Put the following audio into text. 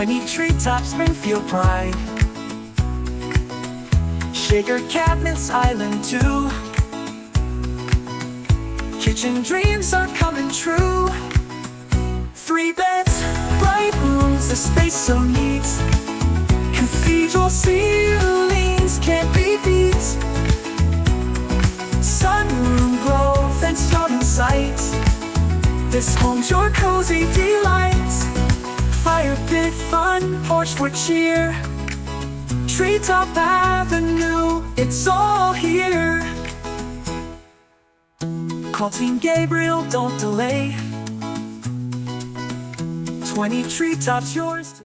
20 Treetops, Springfield pride. Shaker cabinets, island too. Kitchen dreams are coming true. 3 beds, bright rooms, the space so neat. Cathedral ceilings can't be beat. Sunroom glow, fenced yard in sight. This home's your cozy delight. Fire pit fun, porch for cheer. Treetop Avenue, it's all here. Call Team Gabriel, don't delay. 20 Treetops yours.